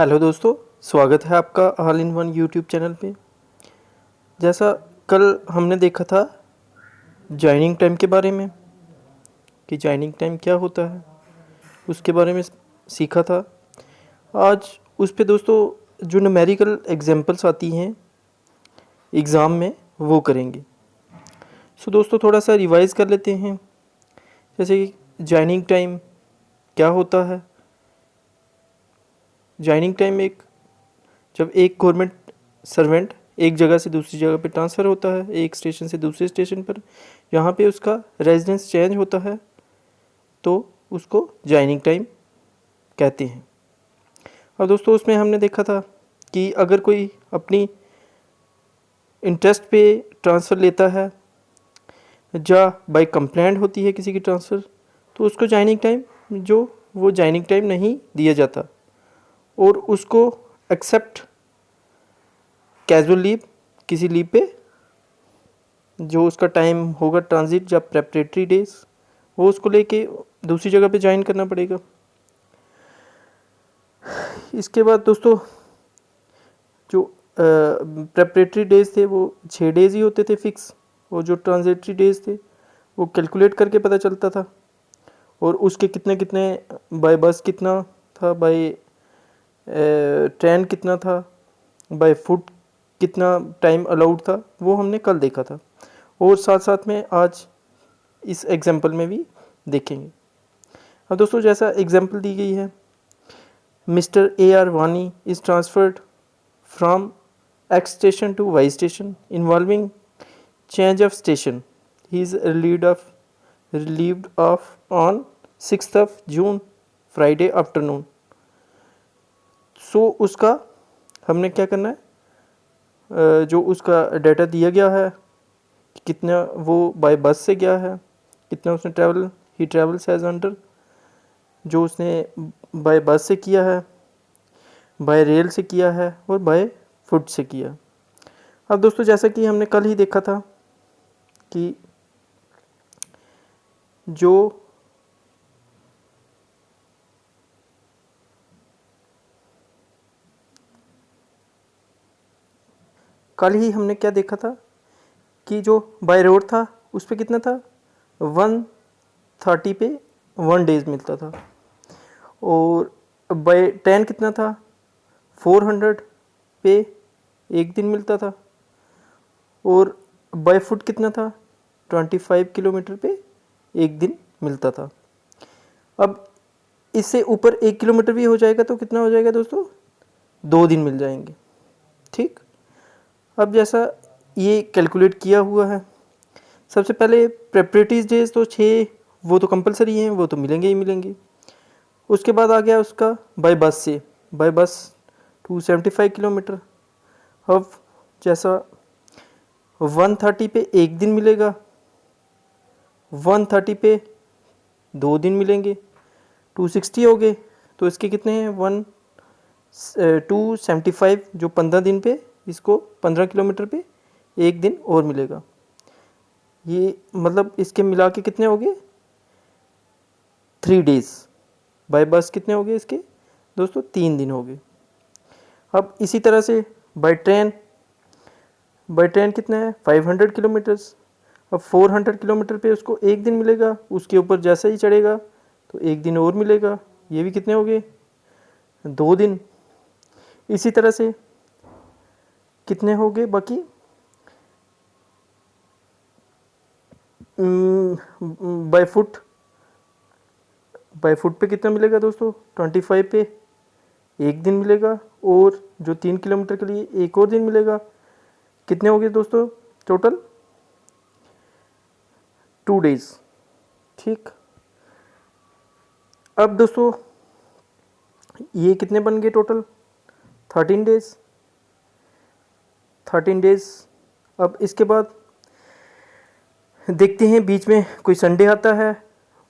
Hello दोस्तों, स्वागत है आपका all in one YouTube channel पे। जैसा कल हमने देखा था जॉइनिंग टाइम के बारे में कि जॉइनिंग टाइम क्या होता है, उसके बारे में सीखा था। आज उस पे दोस्तों जो न्यूमेरिकल एग्जांपल्स आती हैं एग्ज़ाम में वो करेंगे। सो दोस्तों थोड़ा सा रिवाइज़ कर लेते हैं। जैसे कि जॉइनिंग टाइम क्या होता है। जॉइनिंग टाइम जब एक गवर्नमेंट सर्वेंट एक जगह से दूसरी जगह पे ट्रांसफ़र होता है, एक स्टेशन से दूसरे स्टेशन पर, यहाँ पे उसका रेजिडेंस चेंज होता है तो उसको जॉइनिंग टाइम कहते हैं। और दोस्तों उसमें हमने देखा था कि अगर कोई अपनी इंटरेस्ट पे ट्रांसफ़र लेता है या बाय कंप्लेंट होती है किसी की ट्रांसफ़र, तो उसको जॉइनिंग टाइम वो जॉइनिंग टाइम नहीं दिया जाता और उसको एक्सेप्ट कैजुअल लीव, किसी लीव पे जो उसका टाइम होगा ट्रांजिट या प्रेपरेटरी डेज, वो उसको लेके दूसरी जगह पे ज्वाइन करना पड़ेगा। इसके बाद दोस्तों जो प्रेपरेटरी डेज थे वो 6 डेज़ ही होते थे फिक्स, और जो ट्रांजिटरी डेज थे वो कैलकुलेट करके पता चलता था, और उसके कितने कितने बाय बस कितना था, बाय ट्रेन कितना था, बाय फुट कितना टाइम अलाउड था, वो हमने कल देखा था। और साथ साथ में आज इस एग्जाम्पल में भी देखेंगे। अब दोस्तों जैसा एग्जाम्पल दी गई है, mister A R Wani is transferred from X station to Y station involving change of station. He is relieved of on 6th of June Friday afternoon. So उसका हमने क्या करना है, जो उसका डाटा दिया गया है कितना वो बाय बस से गया है, कितना उसने ही ट्रेवल्स एज अंडर, जो उसने बाय बस से किया है, बाय रेल से किया है और बाय फुट से किया। अब दोस्तों जैसा कि हमने कल ही देखा था कि जो कल ही हमने क्या देखा था कि जो बाय रोड था उस पर कितना था, 130 पे 1 डेज मिलता था, और बाय ट्रेन कितना था, 400 पे 1 दिन मिलता था, और बाय फुट कितना था, 25 किलोमीटर पे 1 दिन मिलता था। अब इससे ऊपर 1 किलोमीटर भी हो जाएगा तो कितना हो जाएगा दोस्तों, 2 दिन मिल जाएंगे। ठीक, अब जैसा ये कैलकुलेट किया हुआ है, सबसे पहले प्रेपरेटरीज डेज तो 6 वो तो कंपलसरी हैं, वो तो मिलेंगे ही मिलेंगे। उसके बाद आ गया उसका बाय बस से, बाय बस 275 किलोमीटर। अब जैसा 130 पे 1 दिन मिलेगा, 130 पे 2 दिन मिलेंगे, 260 हो गए, तो इसके कितने हैं 275, जो 15 दिन पे इसको 15 किलोमीटर पे 1 दिन और मिलेगा। ये मतलब इसके मिला के कितने हो गए, 3 डेज़। बाय बस कितने हो गए इसके दोस्तों, 3 दिन हो गए। अब इसी तरह से बाय ट्रेन कितना है 500 किलोमीटर्स। अब 400 किलोमीटर पे उसको 1 दिन मिलेगा, उसके ऊपर जैसे ही चढ़ेगा तो 1 दिन और मिलेगा, ये भी कितने हो गए 2 दिन। इसी तरह से कितने हो गए बाकी, बाय फुट पे कितना मिलेगा दोस्तों, 25 पे 1 दिन मिलेगा, और जो 3 किलोमीटर के लिए 1 और दिन मिलेगा। कितने हो गए दोस्तों टोटल, 2 डेज़। ठीक, अब दोस्तों ये कितने बन गए टोटल, 13 डेज़। अब इसके बाद देखते हैं बीच में कोई संडे आता है,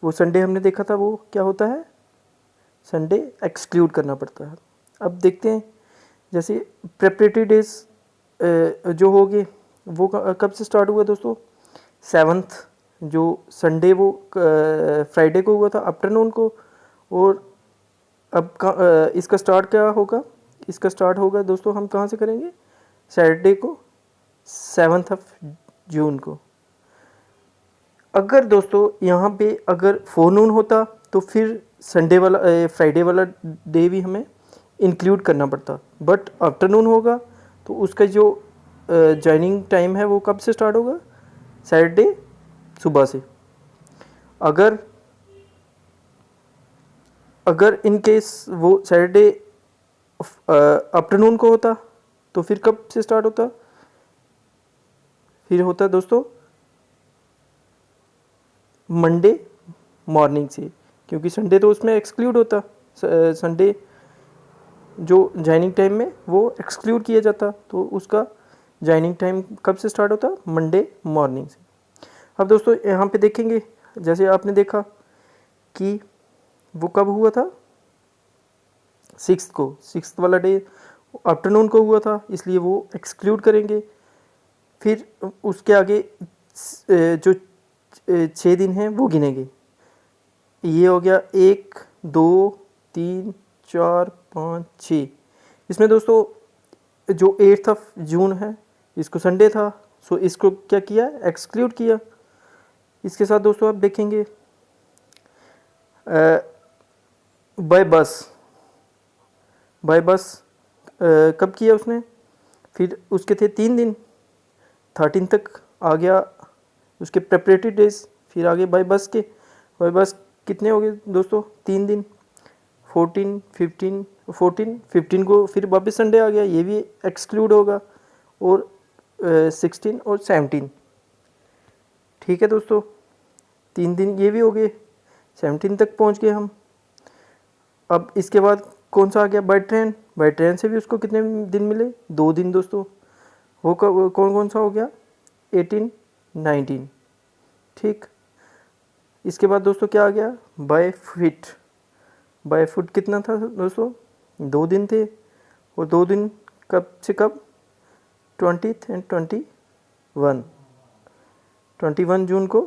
वो संडे हमने देखा था वो क्या होता है, संडे एक्सक्लूड करना पड़ता है। अब देखते हैं जैसे प्रेपरेटरी डेज जो हो गए वो कब से स्टार्ट हुआ दोस्तों, 7th, जो संडे वो फ्राइडे को हुआ था आफ्टरनून को, और अब इसका स्टार्ट क्या होगा इसका स्टार्ट होगा दोस्तों, हम कहाँ से करेंगे, सैटरडे को 7 जून को। अगर दोस्तों यहाँ पे अगर फोरनून होता तो फिर संडे वाला फ्राइडे वाला डे भी हमें इंक्लूड करना पड़ता, बट आफ्टरनून होगा तो उसका जो जॉइनिंग टाइम है वो कब से स्टार्ट होगा, सैटरडे सुबह से। अगर अगर इन केस वो सैटरडे आफ्टरनून को होता तो फिर कब से स्टार्ट होता, फिर होता दोस्तों मंडे मॉर्निंग से, क्योंकि संडे तो उसमें एक्सक्लूड होता, संडे जो जॉइनिंग टाइम में वो एक्सक्लूड किया जाता, तो उसका जॉइनिंग टाइम कब से स्टार्ट होता, मंडे मॉर्निंग से। अब दोस्तों यहाँ पे देखेंगे, जैसे आपने देखा कि वो कब हुआ था, 6 को, 6 वाला डे आफ्टरनून को हुआ था, इसलिए वो एक्सक्लूड करेंगे। फिर उसके आगे जो 6 दिन हैं वो गिनेंगे। ये हो गया 1 2 3 4 5 6। इसमें दोस्तों जो 8 जून है इसको संडे था, सो इसको क्या किया, एक्सक्लूड किया। इसके साथ दोस्तों आप देखेंगे बाय बस कब किया उसने, फिर उसके थे 3 दिन, 13 तक आ गया उसके प्रेपरेटरी डेज, फिर आगे बाय बस के, बाय बस कितने हो गए दोस्तों, 3 दिन, 14 को फिर वापस संडे आ गया, ये भी एक्सक्लूड होगा, और 16 और 17, ठीक है दोस्तों, 3 दिन ये भी हो गए, 17 तक पहुंच गए हम। अब इसके बाद कौन सा आ गया, बाय ट्रेन से भी उसको कितने दिन मिले, 2 दिन दोस्तों, वो कौन कौन सा हो गया, 18 19, ठीक। इसके बाद दोस्तों क्या आ गया, बाय फुट कितना था दोस्तों, 2 दिन थे, और 2 दिन कब से कब, 20 एंड 21 जून को,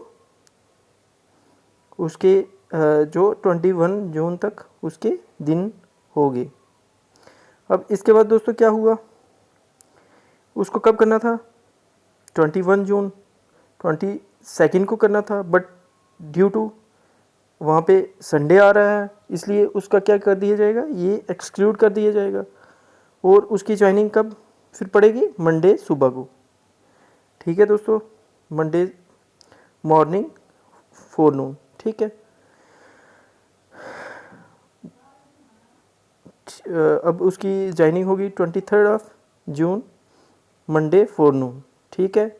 उसके जो 21 जून तक उसके दिन हो गए। अब इसके बाद दोस्तों क्या हुआ, उसको कब करना था, 21 जून 22 को करना था, बट ड्यू टू वहाँ पे संडे आ रहा है इसलिए उसका क्या कर दिया जाएगा, ये एक्सक्लूड कर दिया जाएगा, और उसकी ज्वाइनिंग कब फिर पड़ेगी, मंडे सुबह को, ठीक है दोस्तों, मंडे मॉर्निंग फोरनून, ठीक है। अब उसकी ज्वाइनिंग होगी 23 जून मंडे फोरनून, ठीक है।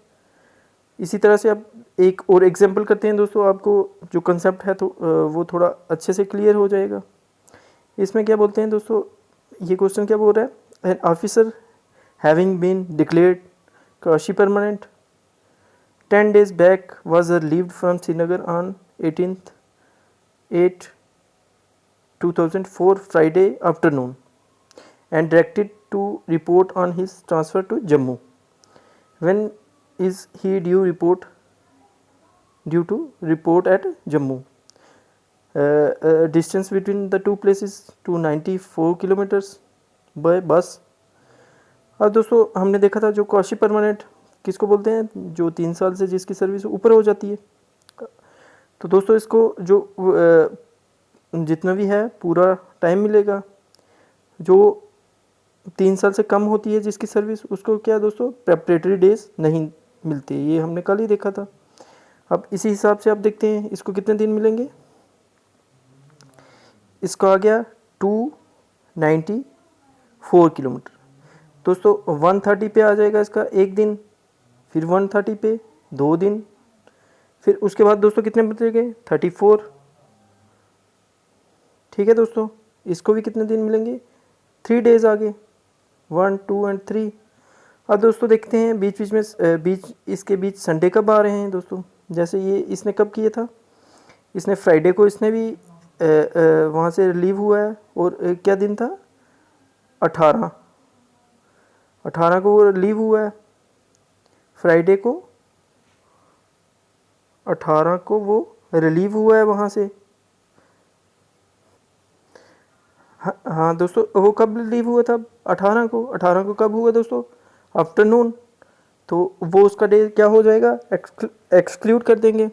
इसी तरह से अब एक और एग्जांपल करते हैं दोस्तों, आपको जो कंसेप्ट है तो वो थोड़ा अच्छे से क्लियर हो जाएगा। इसमें क्या बोलते हैं दोस्तों, ये क्वेश्चन क्या बोल रहा है, an officer having been declared Kashi permanent 10 days back was relieved from Srinagar on 18/8/2004 Friday afternoon and directed to report on his transfer to Jammu. When is he due to report at Jammu? Distance between the two places 294 kilometers by bus. अब दोस्तों हमने देखा था जो Kashi permanent किसको बोलते हैं, जो 3 साल से जिसकी सर्विस ऊपर हो जाती है। तो दोस्तों इसको जो जितना भी है पूरा टाइम मिलेगा, जो 3 साल से कम होती है जिसकी सर्विस उसको क्या दोस्तों प्रेपरेटरी डेज नहीं मिलती, ये हमने कल ही देखा था। अब इसी हिसाब से आप देखते हैं इसको कितने दिन मिलेंगे, इसको आ गया 294 किलोमीटर दोस्तों, 130 पे आ जाएगा इसका 1 दिन, फिर 130 पे 2 दिन, फिर उसके बाद दोस्तों कितने बचेंगे 34, ठीक है दोस्तों। इसको भी कितने दिन मिलेंगे, 3 डेज आगे, 1 2 एंड 3। अब दोस्तों देखते हैं बीच इसके बीच संडे कब आ रहे हैं दोस्तों, जैसे ये इसने कब किया था, इसने फ्राइडे को इसने भी वहाँ से रिलीव हुआ है, और क्या दिन था 18 को वो रिलीव हुआ है, फ्राइडे को 18 को वो रिलीव हुआ है वहाँ से। हाँ हाँ दोस्तों, वो कब लीव हुआ था? 18 को कब हुआ दोस्तों? आफ्टरनून। तो वो उसका डे क्या हो जाएगा? एक्सक्लूड कर देंगे।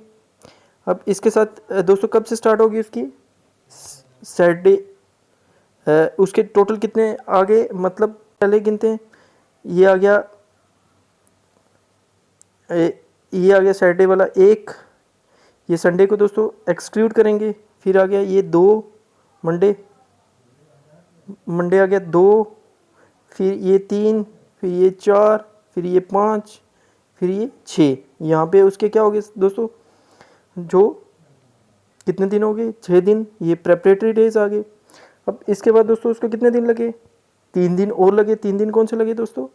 अब इसके साथ दोस्तों कब से स्टार्ट होगी उसकी? सैटरडे। उसके टोटल कितने आगे, मतलब पहले गिनते हैं। ये आ गया ये आ गया सैटरडे वाला एक। ये संडे को दोस्तों एक्सक्लूड करेंगे। फिर आ गया ये 2 मंडे। मंडे आ गया 2, फिर ये 3, फिर ये 4, फिर ये 5, फिर ये 6। यहाँ पे उसके क्या हो गए दोस्तों? जो कितने दिन हो गए? 6 दिन। ये प्रेपरेटरी डेज आ गए। अब इसके बाद दोस्तों उसको कितने दिन लगे? 3 दिन और लगे। 3 दिन कौन से लगे दोस्तों?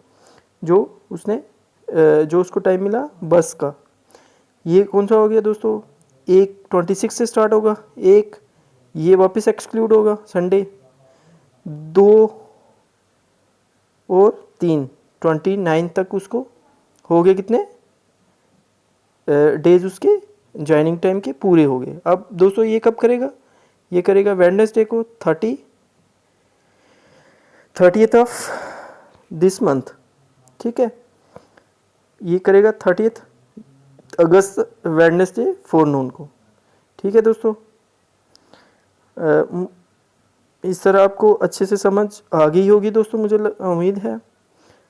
जो उसने जो उसको टाइम मिला बस का। ये कौन सा हो गया दोस्तों? एक 26 से स्टार्ट होगा, एक ये वापस एक्सक्लूड होगा संडे, 2 और 3 29 तक उसको हो गए कितने डेज उसके ज्वाइनिंग टाइम के पूरे हो गए। अब दोस्तों ये कब करेगा? ये करेगा वेडनेसडे को 30th ऑफ दिस मंथ। ठीक है, ये करेगा 30th अगस्त वेडनेसडे फोरनून को। ठीक है दोस्तों, इस तरह आपको अच्छे से समझ आ गई होगी दोस्तों, मुझे उम्मीद है।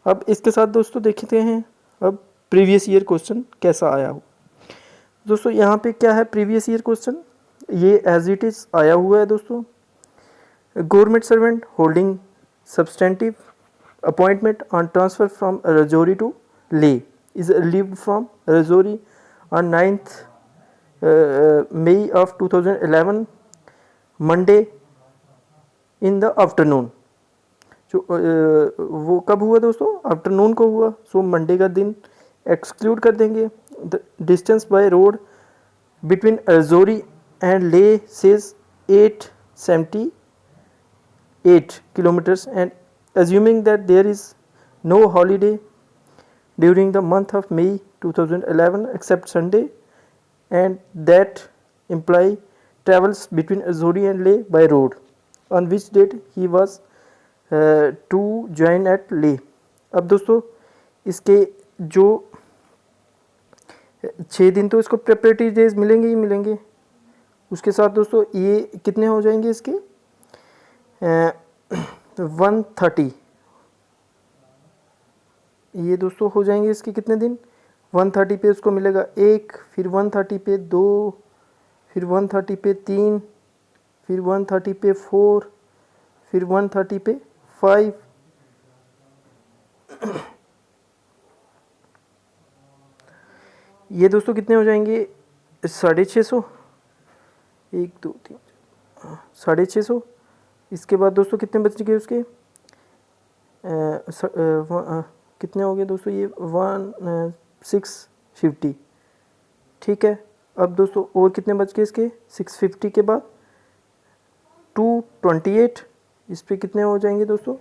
अब इसके साथ दोस्तों देखते हैं अब प्रीवियस ईयर क्वेश्चन कैसा आया हो। दोस्तों यहाँ पे क्या है प्रीवियस ईयर क्वेश्चन, ये एज इट इज़ आया हुआ है दोस्तों। Government servant holding substantive appointment on transfer from Rajouri to Leh is relieved from Rajouri on 9th May of 2011 Monday in the afternoon. जो वो कब हुआ दोस्तों? आफ्टरनून को हुआ। सो मंडे का दिन एक्सक्लूड कर देंगे। The distance by road between Rajouri and ले says 878 kilometers and assuming that there is no holiday during the month of May 2011 except Sunday and that imply travels between Azori and Leh by road on which date he was to join at Leh। अब दोस्तों इसके जो 6 दिन तो इसको preparatory days मिलेंगे ही मिलेंगे। उसके साथ दोस्तों ये कितने हो जाएंगे इसके 130। ये दोस्तों हो जाएंगे इसके कितने दिन? 130 पे उसको मिलेगा 1, फिर 130 पे 2, फिर 130 पे 3, फिर 130 पे 4, फिर 130 पे 5। ये दोस्तों कितने हो जाएंगे? 650। 1 2 3 650। इसके बाद दोस्तों कितने बच गए उसके? कितने हो गए दोस्तों? ये 650। ठीक है, अब दोस्तों और कितने बच गए इसके? 650 के बाद 228। इस पे कितने हो जाएंगे दोस्तों?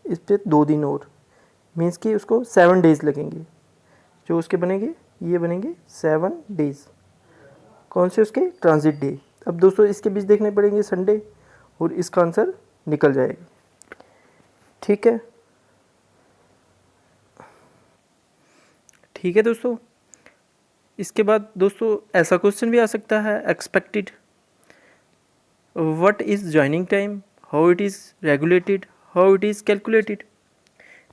इस पे 2 दिन और, मीन्स कि उसको 7 डेज लगेंगे। जो उसके बनेंगे ये बनेंगे 7 डेज। कौन से उसके? Transit day. अब दोस्तों इसके बीच देखने पड़ेंगे संडे और इसका आंसर निकल जाएगा। ठीक है, ठीक है दोस्तों। इसके बाद दोस्तों ऐसा क्वेश्चन भी आ सकता है expected what is joining time, how it is regulated, how it is calculated.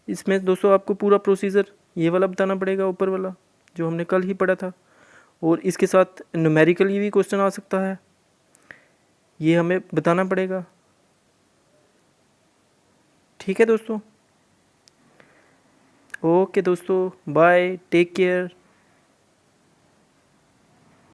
इसमें दोस्तों आपको पूरा प्रोसीजर ये वाला बताना पड़ेगा, ऊपर वाला जो हमने कल ही पढ़ा था। और इसके साथ न्यूमेरिकली भी क्वेश्चन आ सकता है, ये हमें बताना पड़ेगा। ठीक है दोस्तों, ओके दोस्तों, बाय, टेक केयर।